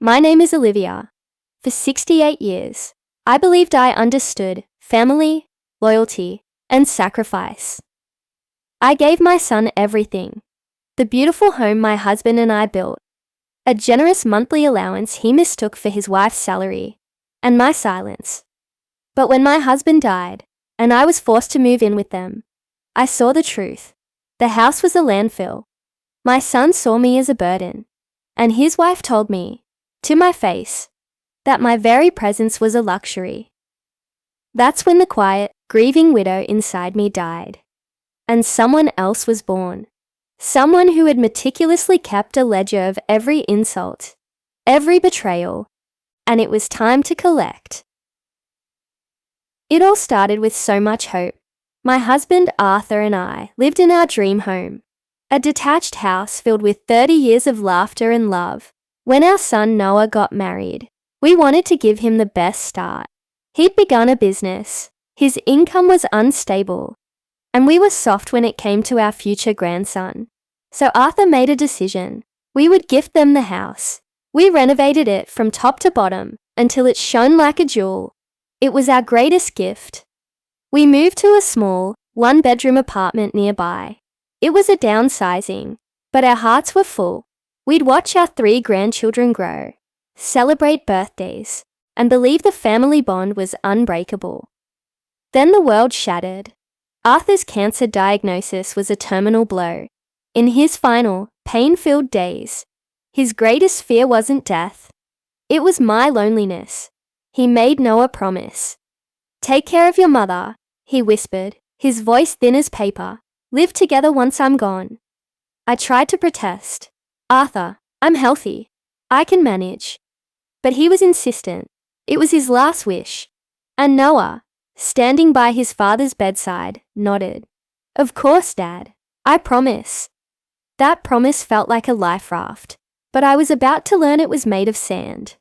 My name is Olivia. For 68 years, I believed I understood family, loyalty, and sacrifice. I gave my son everything. The beautiful home my husband and I built, a generous monthly allowance he mistook for his wife's salary, and my silence. But when my husband died, and I was forced to move in with them, I saw the truth. The house was a landfill. My son saw me as a burden, and his wife told me, to my face, that my very presence was a luxury. That's when the quiet, grieving widow inside me died, and someone else was born. Someone who had meticulously kept a ledger of every insult, every betrayal, and it was time to collect. It all started with so much hope. My husband Arthur and I lived in our dream home, a detached house filled with 30 years of laughter and love. When our son Noah got married, we wanted to give him the best start. He'd begun a business, his income was unstable, and we were soft when it came to our future grandson. So Arthur made a decision. We would gift them the house. We renovated it from top to bottom until it shone like a jewel. It was our greatest gift. We moved to a small, one-bedroom apartment nearby. It was a downsizing, but our hearts were full. We'd watch our 3 grandchildren grow, celebrate birthdays, and believe the family bond was unbreakable. Then the world shattered. Arthur's cancer diagnosis was a terminal blow. In his final, pain-filled days, his greatest fear wasn't death. It was my loneliness. He made Noah promise. "Take care of your mother," he whispered, his voice thin as paper. "Live together once I'm gone." I tried to protest. "Arthur, I'm healthy. I can manage." But he was insistent. It was his last wish. And Noah, standing by his father's bedside, nodded. "Of course, Dad. I promise." That promise felt like a life raft, but I was about to learn it was made of sand.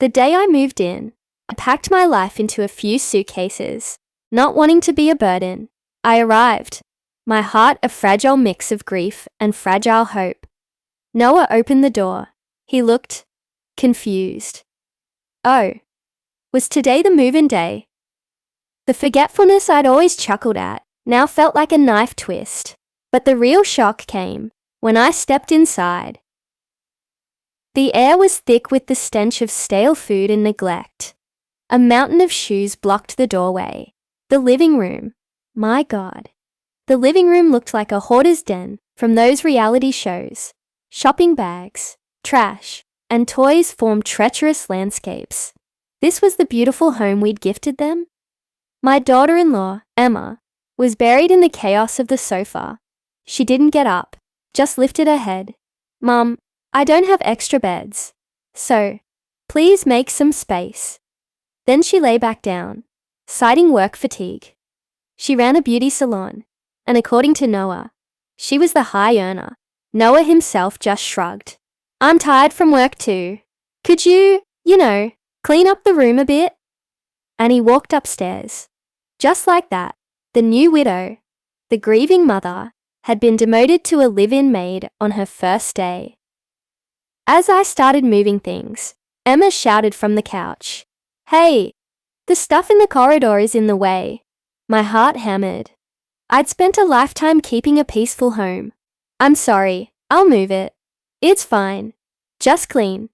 The day I moved in, I packed my life into a few suitcases, not wanting to be a burden. I arrived, my heart a fragile mix of grief and fragile hope. Noah opened the door. He looked confused. Oh, was today the move-in day? The forgetfulness I'd always chuckled at now felt like a knife twist, but the real shock came when I stepped inside. The air was thick with the stench of stale food and neglect. A mountain of shoes blocked the doorway. The living room, my God. The living room looked like a hoarder's den from those reality shows. Shopping bags, trash, and toys formed treacherous landscapes. This was the beautiful home we'd gifted them? My daughter-in-law, Emma, was buried in the chaos of the sofa. She didn't get up, just lifted her head. "Mum, I don't have extra beds, so please make some space." Then she lay back down, citing work fatigue. She ran a beauty salon, and according to Noah, she was the high earner. Noah himself just shrugged. "I'm tired from work too. Could you clean up the room a bit?" And he walked upstairs. Just like that, the new widow, the grieving mother, had been demoted to a live-in maid on her first day. As I started moving things, Emma shouted from the couch, "Hey, the stuff in the corridor is in the way." My heart hammered. I'd spent a lifetime keeping a peaceful home. "I'm sorry, I'll move it. It's fine. Just clean.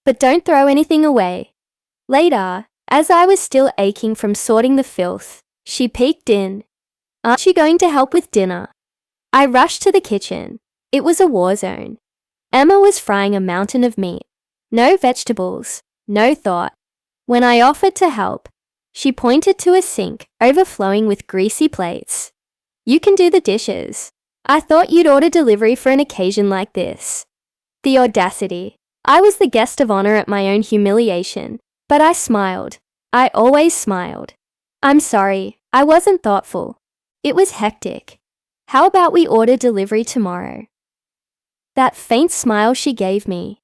But don't throw anything away." Later, as I was still aching from sorting the filth, she peeked in. "Aren't you going to help with dinner?" I rushed to the kitchen. It was a war zone. Emma was frying a mountain of meat. No vegetables, no thought. When I offered to help, she pointed to a sink overflowing with greasy plates. "You can do the dishes. I thought you'd order delivery for an occasion like this." The audacity. I was the guest of honor at my own humiliation, but I smiled. I always smiled. "I'm sorry, I wasn't thoughtful. It was hectic. How about we order delivery tomorrow?" That faint smile she gave me.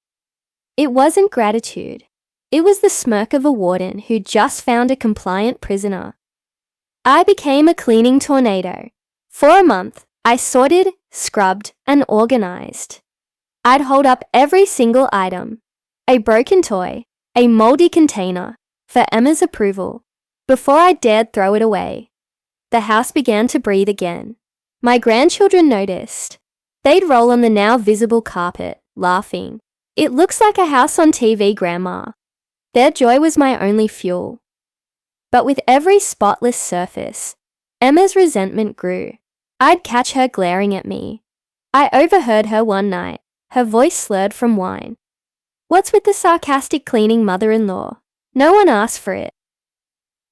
It wasn't gratitude. It was the smirk of a warden who just found a compliant prisoner. I became a cleaning tornado. For a month, I sorted, scrubbed, and organized. I'd hold up every single item. a broken toy, a moldy container, for Emma's approval. Before I dared throw it away, the house began to breathe again. My grandchildren noticed. They'd roll on the now visible carpet, laughing. "It looks like a house on TV, Grandma." Their joy was my only fuel. But with every spotless surface, Emma's resentment grew. I'd catch her glaring at me. I overheard her one night, her voice slurred from wine. "What's with the sarcastic cleaning, mother-in-law? No one asked for it."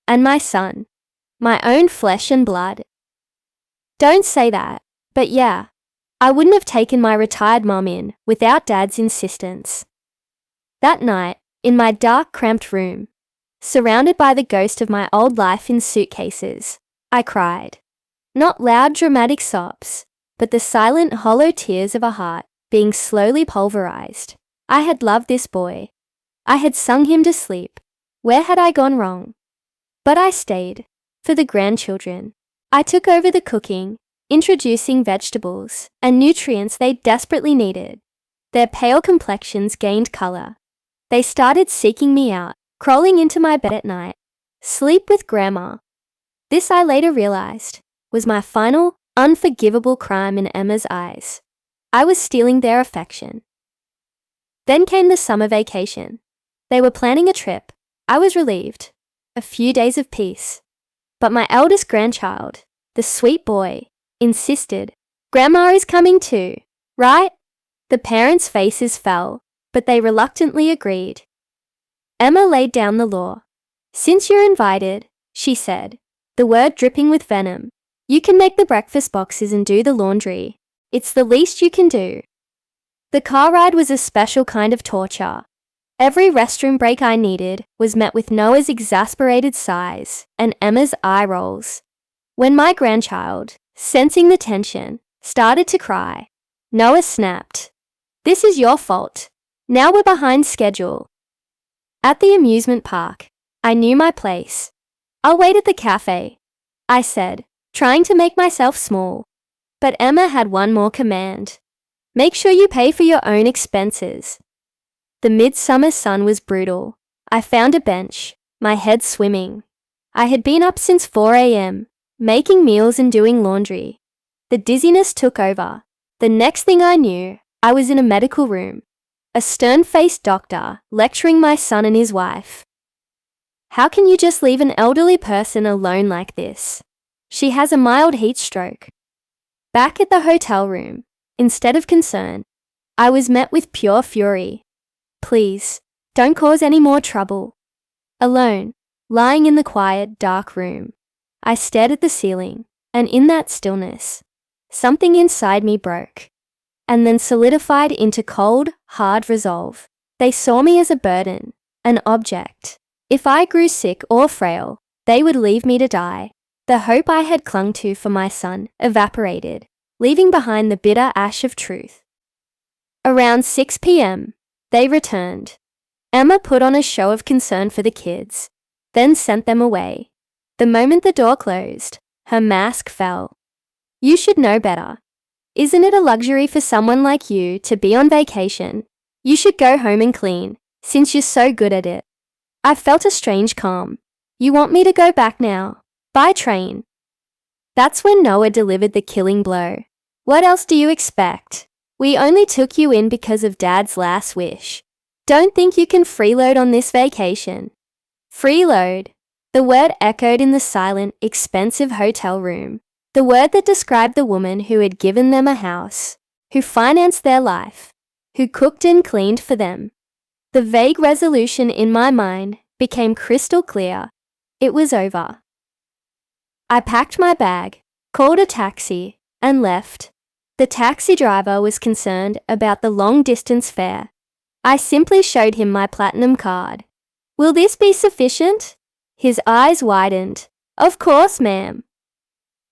And my son, my own flesh and blood. Don't say that, but yeah, I wouldn't have taken my retired mom in without Dad's insistence. That night, in my dark, cramped room, surrounded by the ghost of my old life in suitcases, I cried. Not loud, dramatic sobs, but the silent, hollow tears of a heart being slowly pulverized. I had loved this boy. I had sung him to sleep. Where had I gone wrong? But I stayed. For the grandchildren. I took over the cooking, introducing vegetables and nutrients they desperately needed. Their pale complexions gained color. They started seeking me out, crawling into my bed at night. Sleep with Grandma. This, I later realized, was my final, unforgivable crime in Emma's eyes. I was stealing their affection. Then came the summer vacation. They were planning a trip. I was relieved. A few days of peace. But my eldest grandchild, the sweet boy, insisted, "Grandma is coming too, right?" The parents' faces fell, but they reluctantly agreed. Emma laid down the law. "Since you're invited," she said, the word dripping with venom, "you can make the breakfast boxes and do the laundry. It's the least you can do." The car ride was a special kind of torture. Every restroom break I needed was met with Noah's exasperated sighs and Emma's eye rolls. When my grandchild, sensing the tension, started to cry, Noah snapped, "This is your fault. Now we're behind schedule." At the amusement park, I knew my place. "I'll wait at the cafe," I said, trying to make myself small. But Emma had one more command. "Make sure you pay for your own expenses." The midsummer sun was brutal. I found a bench, my head swimming. I had been up since 4 a.m., making meals and doing laundry. The dizziness took over. The next thing I knew, I was in a medical room. A stern-faced doctor lecturing my son and his wife. "How can you just leave an elderly person alone like this? She has a mild heat stroke." Back at the hotel room, instead of concern, I was met with pure fury. "Please, don't cause any more trouble." Alone, lying in the quiet, dark room, I stared at the ceiling, and in that stillness, something inside me broke, and then solidified into cold, hard resolve. They saw me as a burden, an object. If I grew sick or frail, they would leave me to die. The hope I had clung to for my son evaporated, leaving behind the bitter ash of truth. Around 6 p.m., they returned. Emma put on a show of concern for the kids, then sent them away. The moment the door closed, her mask fell. "You should know better. Isn't it a luxury for someone like you to be on vacation? You should go home and clean, since you're so good at it." I felt a strange calm. "You want me to go back now? By train?" That's when Noah delivered the killing blow. "What else do you expect? We only took you in because of Dad's last wish. Don't think you can freeload on this vacation." Freeload. The word echoed in the silent, expensive hotel room. The word that described the woman who had given them a house, who financed their life, who cooked and cleaned for them. The vague resolution in my mind became crystal clear. It was over. I packed my bag, called a taxi, and left. The taxi driver was concerned about the long-distance fare. I simply showed him my platinum card. "Will this be sufficient?" His eyes widened. "Of course, ma'am."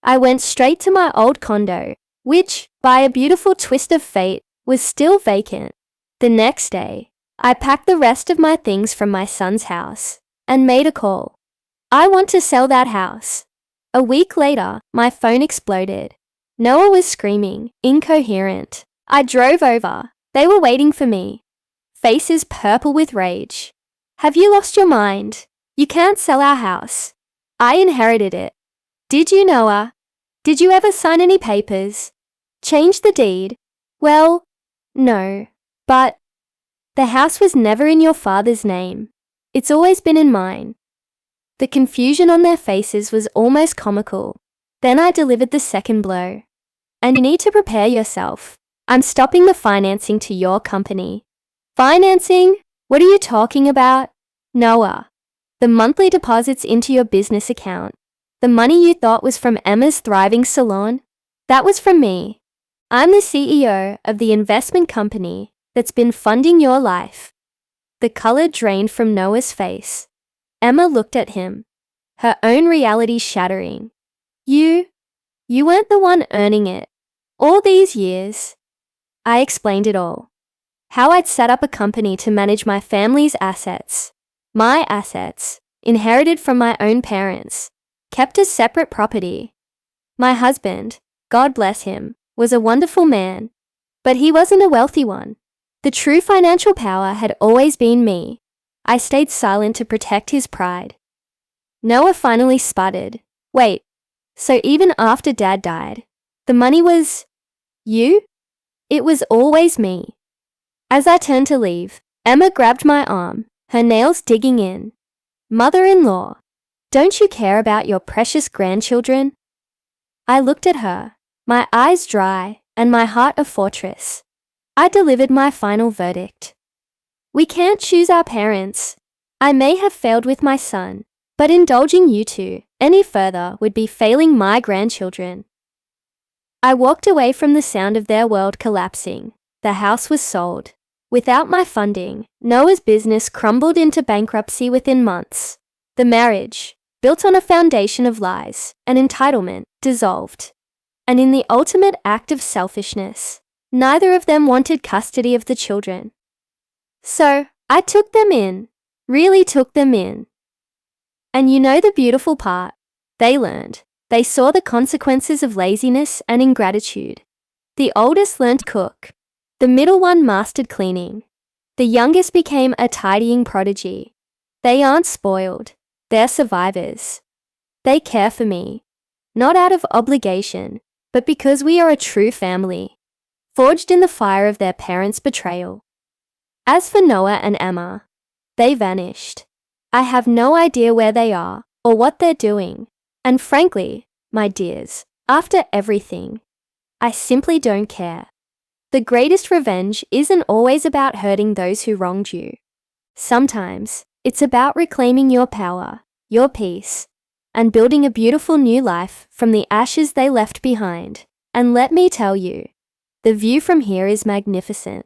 I went straight to my old condo, which, by a beautiful twist of fate, was still vacant. The next day, I packed the rest of my things from my son's house and made a call. "I want to sell that house." A week later, my phone exploded. Noah was screaming, incoherent. I drove over. They were waiting for me. faces purple with rage. Have you lost your mind? You can't sell our house. I inherited it. Did you, Noah? Did you ever sign any papers? Change the deed? Well, no, but the house was never in your father's name. It's always been in mine. The confusion on their faces was almost comical. Then I delivered the second blow. And you need to prepare yourself. I'm stopping the financing to your company. Financing? What are you talking about? Noah, the monthly deposits into your business account. The money you thought was from Emma's thriving salon? That was from me. I'm the CEO of the investment company that's been funding your life. The color drained from Noah's face. Emma looked at him, her own reality shattering. You weren't the one earning it. All these years. I explained it all. How I'd set up a company to manage my family's assets. My assets, inherited from my own parents, kept as separate property. My husband, God bless him, was a wonderful man, but he wasn't a wealthy one. The true financial power had always been me. I stayed silent to protect his pride. Noah finally sputtered. Wait, so even after Dad died, the money was you? It was always me. As I turned to leave, Emma grabbed my arm, her nails digging in. Mother-in-law, don't you care about your precious grandchildren? I looked at her, my eyes dry and my heart a fortress. I delivered my final verdict. We can't choose our parents. I may have failed with my son, but indulging you two any further would be failing my grandchildren. I walked away from the sound of their world collapsing. The house was sold. Without my funding, Noah's business crumbled into bankruptcy within months. The marriage, built on a foundation of lies and entitlement, dissolved. And in the ultimate act of selfishness, neither of them wanted custody of the children. So, I took them in, really took them in. And you know the beautiful part? They learned. They saw the consequences of laziness and ingratitude. The oldest learned to cook. The middle one mastered cleaning. The youngest became a tidying prodigy. They aren't spoiled. They're survivors. They care for me, not out of obligation, but because we are a true family, forged in the fire of their parents' betrayal. As for Noah and Emma, they vanished. I have no idea where they are or what they're doing. And frankly, my dears, after everything, I simply don't care. The greatest revenge isn't always about hurting those who wronged you. Sometimes, it's about reclaiming your power, your peace, and building a beautiful new life from the ashes they left behind. And let me tell you, the view from here is magnificent.